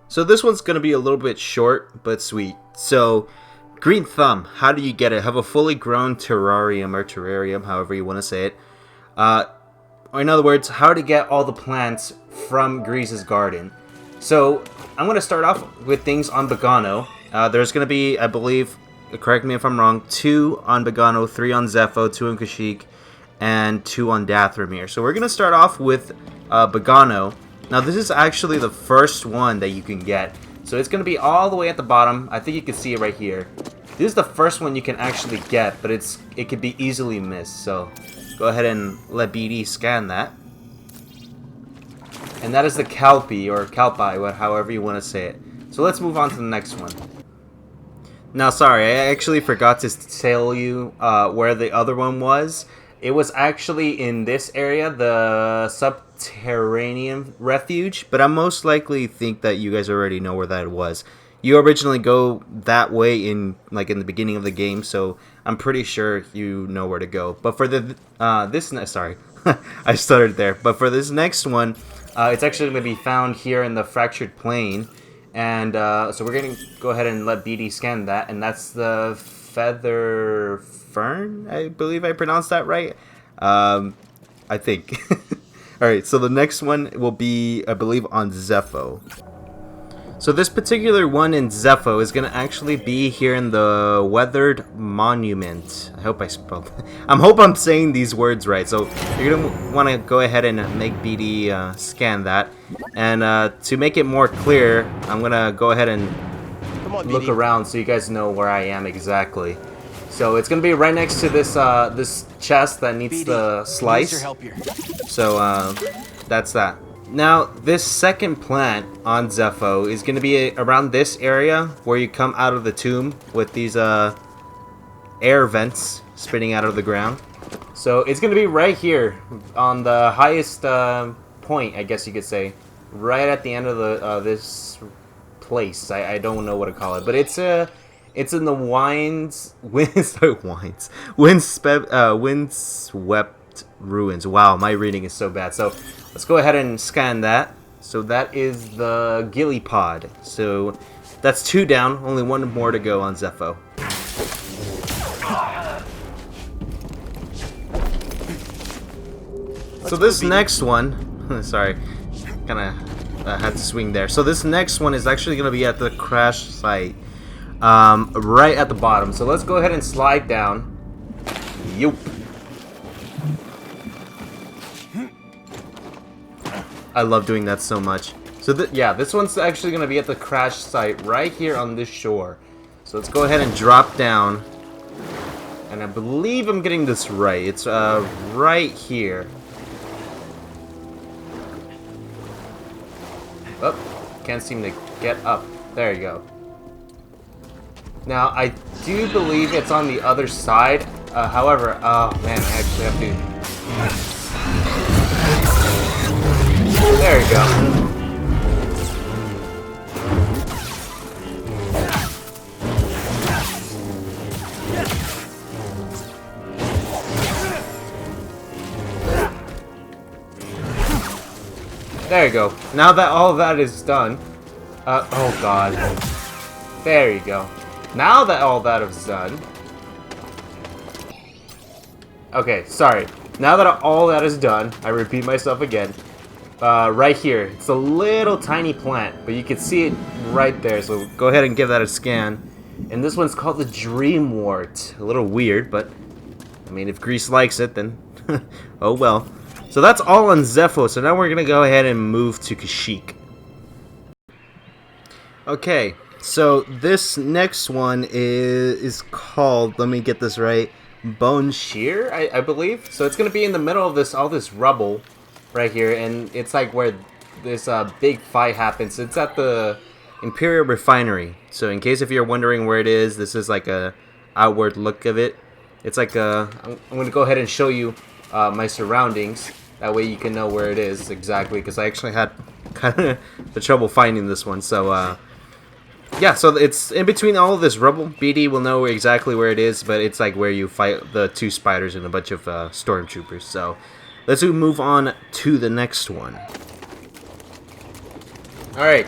So this one's going to be a little bit short, but sweet. So, green thumb, how do you get it? Have a fully grown terrarium, however you want to say it. Or in other words, how to get all the plants from Grease's garden. So, I'm going to start off with things on BOGANO. There's going to be, I believe, correct me if I'm wrong, 2 on BOGANO, 3 on ZEFFO, 2 on KASHYYYK, and 2 on DATHOMIR. So we're going to start off with BOGANO. Now this is actually the first one that you can get. So it's going to be all the way at the bottom. I think you can see it right here. This is the first one you can actually get, but it could be easily missed. So go ahead and let BD scan that. And that is the KALPI, or KALPI, however you want to say it. So let's move on to the next one. Now sorry, I actually forgot to tell you where the other one was. It was actually in this area, the subterranean refuge, but I most likely think that you guys already know where that was. You originally go that way in the beginning of the game, so I'm pretty sure you know where to go. But for the sorry, I stuttered there. But for this next one, it's actually going to be found here in the fractured plane, and so we're going to go ahead and let BD scan that, and that's the FEATHERFERN, I believe I pronounced that right. I think. Alright, so the next one will be, I believe, on ZEFFO. So this particular one in ZEFFO is going to actually be here in the Weathered Monument. I hope I spelled hope I'm saying these words right. So you're going to want to go ahead and make BD scan that. And to make it more clear, I'm going to go ahead and look around so you guys know where I am exactly. So it's gonna be right next to this this chest that needs the slice. So that's that. Now this second plant on ZEFFO is gonna be around this area where you come out of the tomb with these air vents spitting out of the ground. So it's gonna be right here on the highest point, I guess you could say, right at the end of the this place. I don't know what to call it, but it's in the windswept ruins. Wow, my reading is so bad. So let's go ahead and scan that. So that is the GILLYPOD. So that's 2 down, only 1 more to go on ZEFFO. So this next one, sorry, kind of had to swing there. So this next one is actually going to be at the crash site, right at the bottom. So let's go ahead and slide down. Yoop. I love doing that so much. So yeah, this one's actually going to be at the crash site right here on this shore. So let's go ahead and drop down. And I believe I'm getting this right. It's right here. Oh, can't seem to get up. There you go. Now, I do believe it's on the other side. However, oh man, I actually have to... There you go. There you go. Now that all of that is done, oh god. There you go. Now that all that is done... Okay, sorry. Now that all that is done, I repeat myself again. Right here, it's a little tiny plant, but you can see it right there, so go ahead and give that a scan. And this one's called the DREAMWORT. A little weird, but, I mean, if Grease likes it, then oh well. So that's all on ZEFFO, so now we're going to go ahead and move to KASHYYYK. Okay, so this next one is called, let me get this right, BONSHYYYR, I believe. So it's going to be in the middle of all this rubble right here, and it's like where this big fight happens. It's at the Imperial Refinery. So in case if you're wondering where it is, this is like a outward look of it. It's like I'm going to go ahead and show you my surroundings. That way you can know where it is exactly, because I actually had kind of the trouble finding this one. So yeah, so it's in between all of this rubble. BD will know exactly where it is, but it's like where you fight the 2 spiders and a bunch of stormtroopers. So let's move on to the next one. Alright,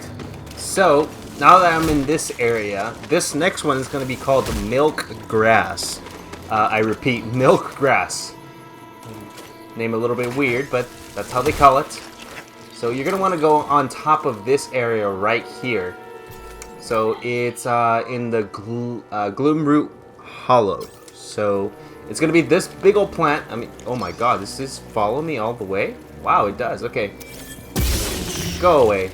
So, now that I'm in this area, this next one is going to be called milk grass. I repeat, milk grass. Name a little bit weird, but that's how they call it. So you're going to want to go on top of this area right here. So it's in the Gloomroot Hollow. So it's going to be this big old plant. I mean, oh my god, this is follow me all the way? Wow, it does. Okay. Go away.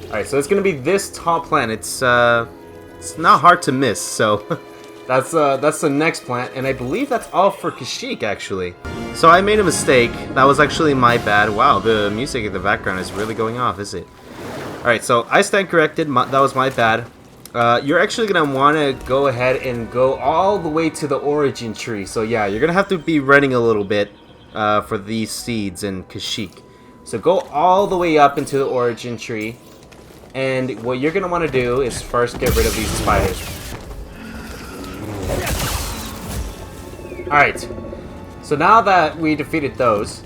Alright, so it's going to be this tall plant. It's not hard to miss, so that's the next plant, and I believe that's all for KASHYYYK, actually. So I made a mistake. That was actually my bad. Wow, the music in the background is really going off, is it? Alright, so I stand corrected. That was my bad. You're actually going to want to go ahead and go all the way to the origin tree. So yeah, you're going to have to be running a little bit for these seeds in KASHYYYK. So go all the way up into the origin tree. And what you're going to want to do is first get rid of these spiders. Alright. So now that we defeated those,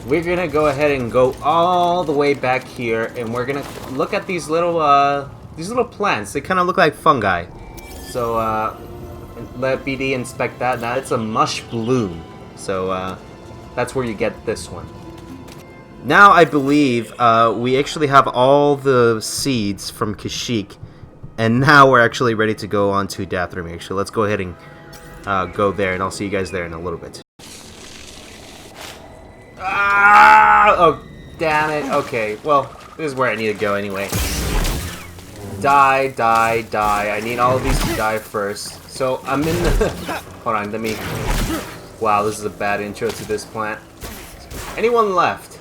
we're going to go ahead and go all the way back here. And we're going to look at these little plants. They kind of look like fungi. So let BD inspect that. Now it's a MUSHBLOOM. So that's where you get this one. Now I believe we actually have all the seeds from KASHYYYK, and now we're actually ready to go on to DATHOMIR. Actually, let's go ahead and go there, and I'll see you guys there in a little bit. Ah! Oh, damn it. Okay, well, this is where I need to go anyway. Die, die, die. I need all of these to die first. So I'm in the... Hold on, let me... Wow, this is a bad intro to this plant. Anyone left?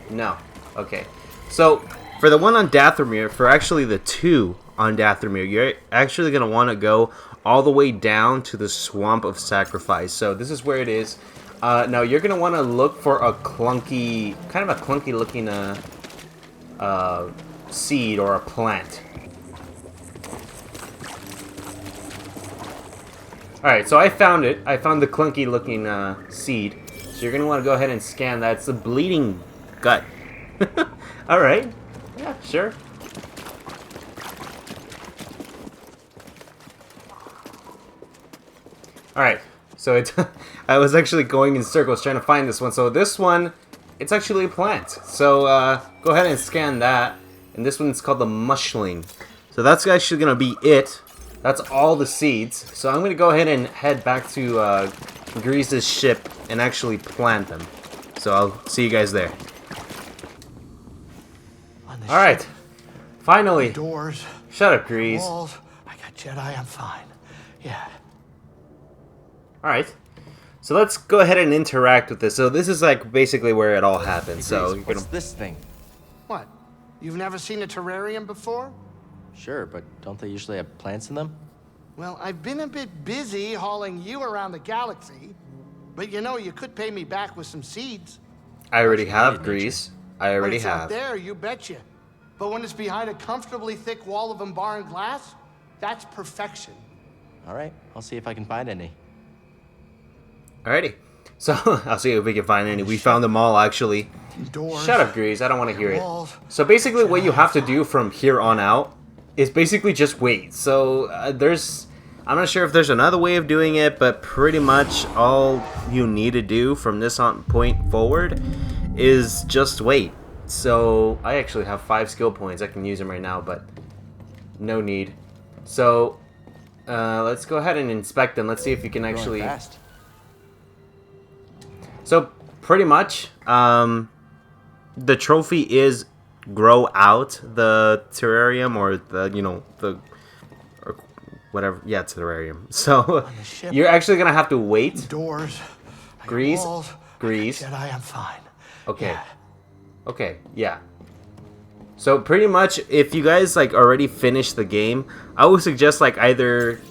No. Okay. So, for the one on DATHOMIR, for actually the two on DATHOMIR, you're actually going to want to go all the way down to the Swamp of Sacrifice. So, this is where it is. Now, you're going to want to look for a clunky, kind of a clunky looking seed or a plant. Alright, so I found it. I found the clunky looking seed. So, you're going to want to go ahead and scan that. It's a bleeding gut. Alright. Yeah, sure. Alright. So it I was actually going in circles trying to find this one. So this one, it's actually a plant. So go ahead and scan that. And this one's called the MUSHLING. So that's actually going to be it. That's all the seeds. So I'm going to go ahead and head back to Grease's ship and actually plant them. So I'll see you guys there. Alright, finally. Doors. Shut up, Grease. Walls. I got Jedi, I'm fine. Yeah. Alright, so let's go ahead and interact with this. So this is like basically where it all happens. So you're what's this thing? What? You've never seen a terrarium before? Sure, but don't they usually have plants in them? Well, I've been a bit busy hauling you around the galaxy. But you know, you could pay me back with some seeds. I already have, Grease. I When already it's have. out there, you betcha. But when it's behind a comfortably thick wall of embarring glass, that's perfection. All right, I'll see if I can find any. Alrighty. So I'll see if we can find any. We found them all actually. Doors. Shut up, Grease. I don't want to hear it. Walls. So basically what you have to do from here on out is basically just wait. So I'm not sure if there's another way of doing it, but pretty much all you need to do from this point forward is just wait. So I actually have 5 skill points. I can use them right now, but no need. So let's go ahead and inspect them. Let's see if you can actually... Going fast. So pretty much, the trophy is grow out the terrarium or the or whatever. Yeah, terrarium. So you're actually gonna have to wait. Doors. Grease. Walls. Grease. Jedi, I'm fine. Okay. Yeah. Okay. Yeah. So pretty much, if you guys like already finished the game, I would suggest like either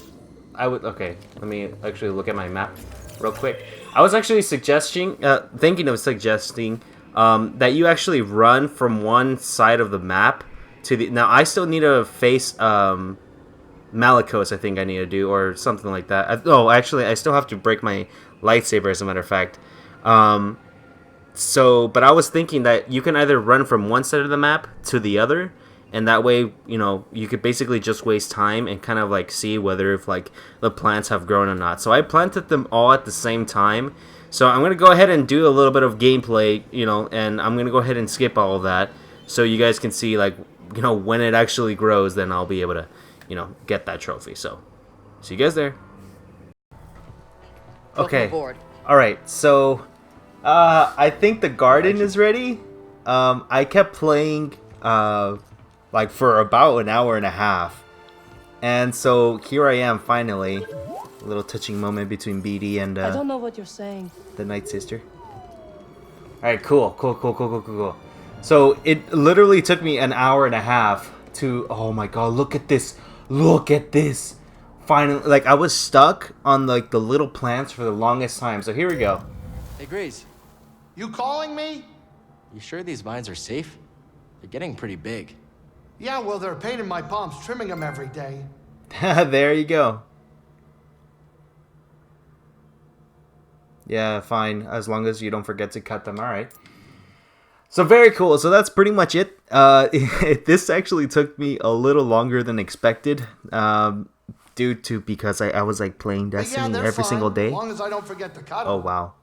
okay. Let me actually look at my map real quick. I was actually thinking of suggesting that you actually run from one side of the map to the... Now, I still need to face Malicos, I think I need to do, or something like that. Actually, I still have to break my lightsaber, as a matter of fact. But I was thinking that you can either run from one side of the map to the other, and that way, you know, you could basically just waste time and kind of like see whether if like the plants have grown or not. So I planted them all at the same time. So I'm gonna go ahead and do a little bit of gameplay, you know, and I'm gonna go ahead and skip all of that so you guys can see like, you know, when it actually grows, then I'll be able to, you know, get that trophy. So see you guys there. Okay. All right. So I think the garden is ready. I kept playing like for about an hour and a half, and so here I am finally. A little touching moment between BD and I don't know what you're saying. the Night Sister. All right, cool. So it literally took me an hour and a half to. Oh my god! Look at this! Look at this! Finally, like I was stuck on like the little plants for the longest time. So here we go. Hey, Grease. You calling me? You sure these vines are safe? They're getting pretty big. Yeah, well, they're a pain in my palms trimming them every day. There you go. Yeah, fine. As long as you don't forget to cut them. All right. So very cool. So that's pretty much it. This actually took me a little longer than expected, due to because I was like playing Destiny every single day. As long as I don't forget to cut them. Oh wow.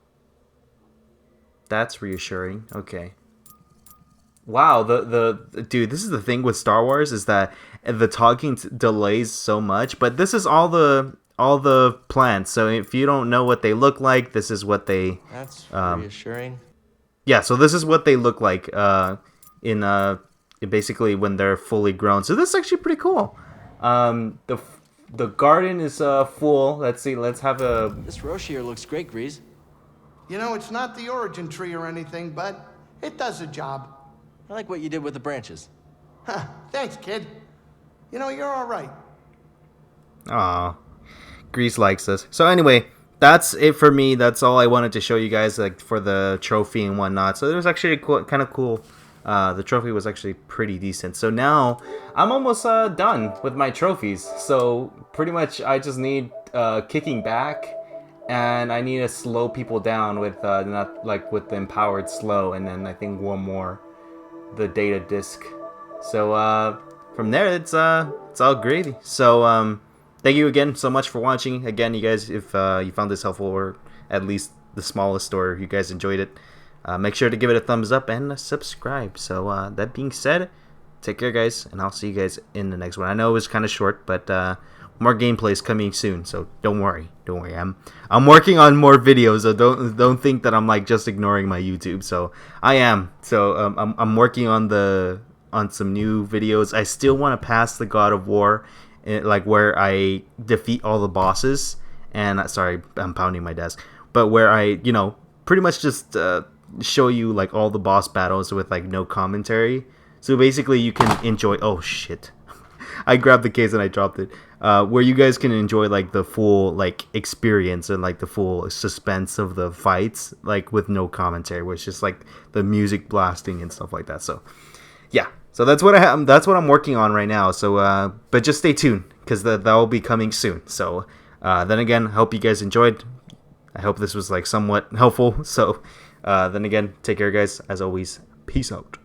That's reassuring. Okay. Wow, the dude, this is the thing with Star Wars is that the talking delays so much, but this is all the plants. So if you don't know what they look like, this is what they That's reassuring. Yeah, so this is what they look like in basically when they're fully grown. So this is actually pretty cool. The garden is full. Let's see. Let's have a This roche here looks great, Grease. You know, it's not the origin tree or anything, but it does the job. I like what you did with the branches. Huh, thanks, kid. You know, you're all right. Aw, Grease likes us. So anyway, that's it for me. That's all I wanted to show you guys, like for the trophy and whatnot. So it was actually kind of cool. The trophy was actually pretty decent. So now I'm almost done with my trophies. So pretty much I just need kicking back, and I need to slow people down with not like with the empowered slow, and then I think one more, the data disc. So from there it's all gravy. So thank you again so much for watching. Again, you guys, if you found this helpful, or at least the smallest, or you guys enjoyed it, make sure to give it a thumbs up and subscribe. So that being said, take care guys, and I'll see you guys in the next one. I know it was kind of short, but more gameplays coming soon, so don't worry. I'm working on more videos, so don't think that I'm like just ignoring my YouTube. So I am. So I'm working on some new videos. I still want to pass the God of War, like where I defeat all the bosses. And sorry, I'm pounding my desk. But where I, you know, pretty much just show you like all the boss battles with like no commentary. So basically you can enjoy. Oh shit. I grabbed the case and I dropped it. Where you guys can enjoy like the full like experience and like the full suspense of the fights, like with no commentary, where it's just like the music blasting and stuff like that. So yeah, so that's what I'm working on right now. So but just stay tuned, because that will be coming soon. So then again, I hope you guys enjoyed. I hope this was like somewhat helpful. So then again, take care guys. As always, peace out.